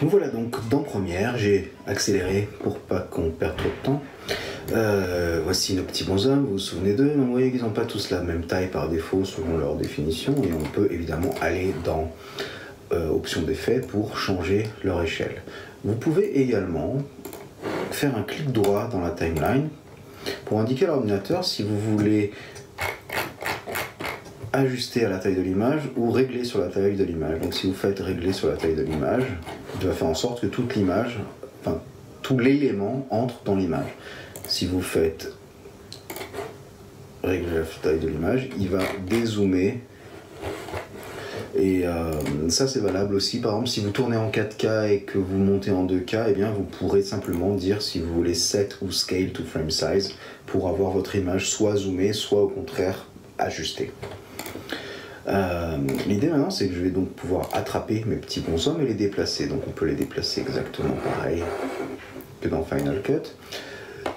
Voilà donc dans Premiere, j'ai accéléré pour pas qu'on perde trop de temps. Voici nos petits bonshommes, vous vous souvenez d'eux, vous voyez qu'ils n'ont pas tous la même taille par défaut selon leur définition, et on peut évidemment aller dans options d'effet pour changer leur échelle. Vous pouvez également faire un clic droit dans la timeline pour indiquer à l'ordinateur si vous voulez ajuster à la taille de l'image ou régler sur la taille de l'image. Donc si vous faites régler sur la taille de l'image, il va faire en sorte que toute l'image, enfin tout l'élément entre dans l'image. Si vous faites régler la taille de l'image, il va dézoomer. Et ça c'est valable aussi, par exemple si vous tournez en 4K et que vous montez en 2K, eh bien vous pourrez simplement dire si vous voulez set ou scale to frame size pour avoir votre image soit zoomée, soit au contraire ajustée. L'idée maintenant c'est que je vais donc pouvoir attraper mes petits bonshommes et les déplacer. Donc on peut les déplacer exactement pareil que dans Final Cut.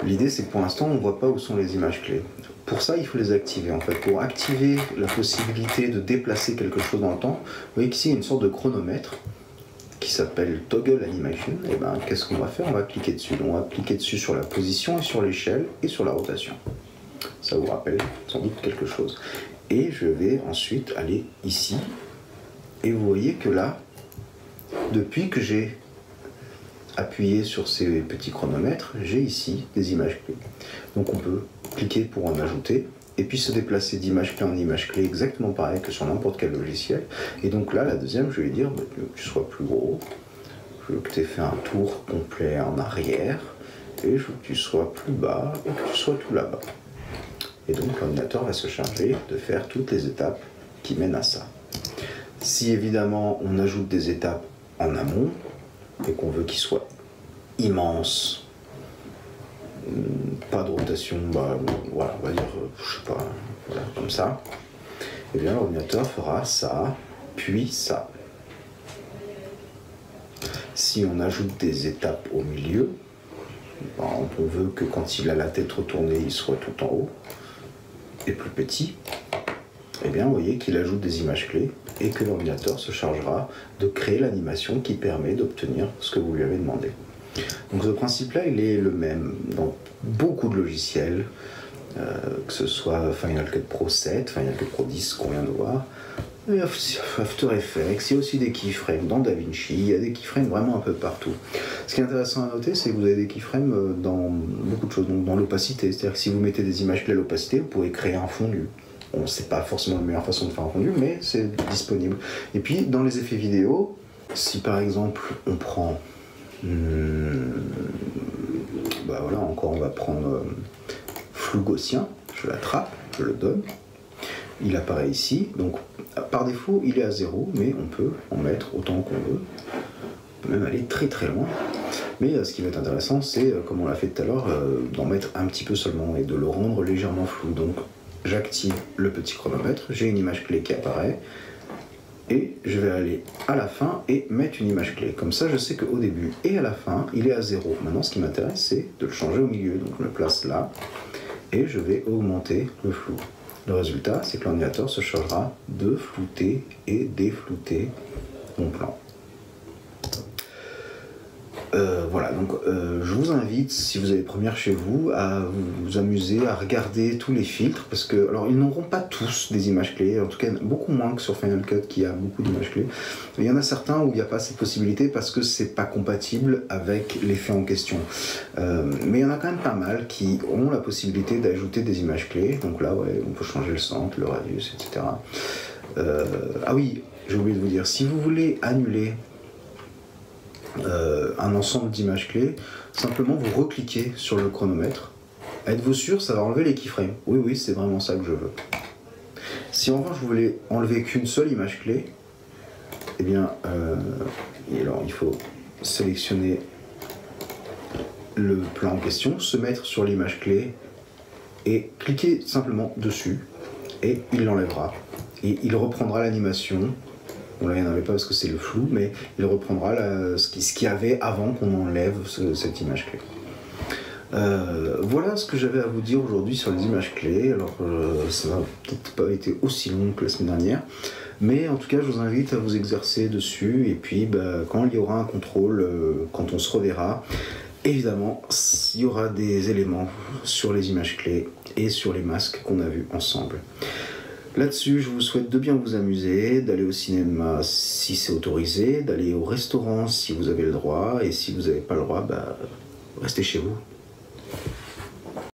L'idée c'est que pour l'instant on ne voit pas où sont les images clés. Pour ça il faut les activer en fait. Pour activer la possibilité de déplacer quelque chose dans le temps, vous voyez qu'ici il y a une sorte de chronomètre qui s'appelle Toggle Animation. Et ben qu'est-ce qu'on va faire? On va cliquer dessus. Donc, on va cliquer dessus sur la position et sur l'échelle et sur la rotation. Ça vous rappelle sans doute quelque chose. Et je vais ensuite aller ici et vous voyez que là, depuis que j'ai appuyé sur ces petits chronomètres, j'ai ici des images clés. Donc on peut cliquer pour en ajouter et puis se déplacer d'image clé en image clé exactement pareil que sur n'importe quel logiciel. Et donc là, la deuxième, je vais lui dire bah, que tu sois plus gros, je veux que tu aies fait un tour complet en arrière et je veux que tu sois plus bas et que tu sois tout là-bas. Et donc l'ordinateur va se charger de faire toutes les étapes qui mènent à ça. Si évidemment on ajoute des étapes en amont et qu'on veut qu'ils soient immenses, pas de rotation, bah, voilà, on va dire, je sais pas, voilà, comme ça, et bien l'ordinateur fera ça, puis ça. Si on ajoute des étapes au milieu, par exemple, on veut que quand il a la tête retournée, il soit tout en haut, et plus petit, et bien vous voyez qu'il ajoute des images clés et que l'ordinateur se chargera de créer l'animation qui permet d'obtenir ce que vous lui avez demandé. Donc ce principe-là, il est le même dans beaucoup de logiciels, que ce soit Final Cut Pro 7, Final Cut Pro 10 qu'on vient de voir, et After Effects, il y a aussi des keyframes dans DaVinci, il y a des keyframes vraiment un peu partout. Ce qui est intéressant à noter, c'est que vous avez des keyframes dans beaucoup de choses, donc dans l'opacité, c'est-à-dire que si vous mettez des images clés à l'opacité, vous pouvez créer un fondu. Bon, c'est pas forcément la meilleure façon de faire un fondu, mais c'est disponible. Et puis dans les effets vidéo, si par exemple on prend bah voilà, encore on va prendre flou gaussien, je l'attrape, je le donne, il apparaît ici, donc par défaut il est à 0, mais on peut en mettre autant qu'on veut, on peut même aller très très loin, mais ce qui va être intéressant c'est, comme on l'a fait tout à l'heure, d'en mettre un petit peu seulement et de le rendre légèrement flou. Donc j'active le petit chronomètre, j'ai une image clé qui apparaît, et je vais aller à la fin et mettre une image clé. Comme ça, je sais qu'au début et à la fin, il est à 0. Maintenant, ce qui m'intéresse, c'est de le changer au milieu. Donc, je me place là et je vais augmenter le flou. Le résultat, c'est que l'ordinateur se chargera de flouter et déflouter mon plan. Voilà, donc je vous invite, si vous avez Premiere chez vous, à vous amuser à regarder tous les filtres, parce que, alors ils n'auront pas tous des images clés, en tout cas beaucoup moins que sur Final Cut qui a beaucoup d'images clés. Il y en a certains où il n'y a pas cette possibilité parce que c'est pas compatible avec l'effet en question. Mais il y en a quand même pas mal qui ont la possibilité d'ajouter des images clés, donc là ouais, on peut changer le centre, le radius, etc. Ah oui, j'ai oublié de vous dire, si vous voulez annuler un ensemble d'images clés, simplement vous recliquez sur le chronomètre. Êtes-vous sûr, ça va enlever les keyframes? Oui, oui, c'est vraiment ça que je veux. Si en revanche vous voulez enlever qu'une seule image clé, eh bien, alors il faut sélectionner le plan en question, se mettre sur l'image clé et cliquer simplement dessus et il l'enlèvera. Et il reprendra l'animation. Bon là il n'y en avait pas parce que c'est le flou, mais il reprendra ce qu'il y avait avant qu'on enlève cette image clé. Voilà ce que j'avais à vous dire aujourd'hui sur les images clés. Alors ça n'a peut-être pas été aussi long que la semaine dernière. Mais en tout cas, je vous invite à vous exercer dessus. Et puis, quand il y aura un contrôle, quand on se reverra, évidemment, il y aura des éléments sur les images clés et sur les masques qu'on a vus ensemble. Là-dessus, je vous souhaite de bien vous amuser, d'aller au cinéma si c'est autorisé, d'aller au restaurant si vous avez le droit, et si vous n'avez pas le droit, restez chez vous.